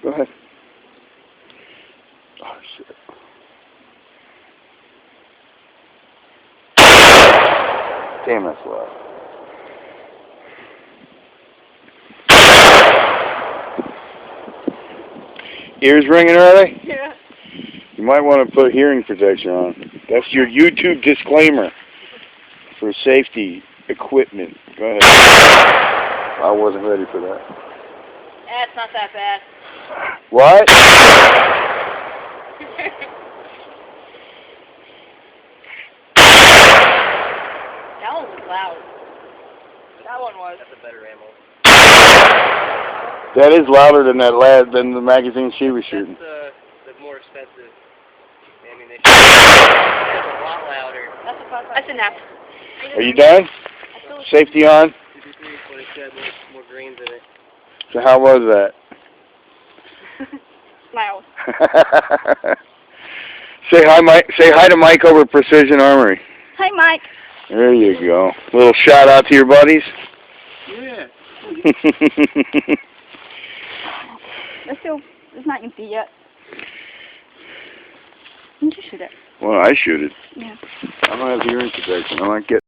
Go ahead. Oh, shit. Damn, that's loud. Ears ringing early? Yeah. You might want to put hearing protection on. That's your YouTube disclaimer for safety equipment. Go ahead. I wasn't ready for that. It's not that bad. What? That one was loud. That one was. That's a better ammo. That is louder than than the magazine she was shooting. That's the more expensive ammunition. That's a lot louder. That's enough. Are you done? Safety on? 53, but it's got more grains in it. So how was that? Loud. Say hi, Mike. Say hi to Mike over at Precision Armory. Hi, Mike. There you go. Little shout out to your buddies. Yeah. It's not empty yet. Didn't you shoot it? Well, I shoot it. Yeah. I don't have hearing protection. I might get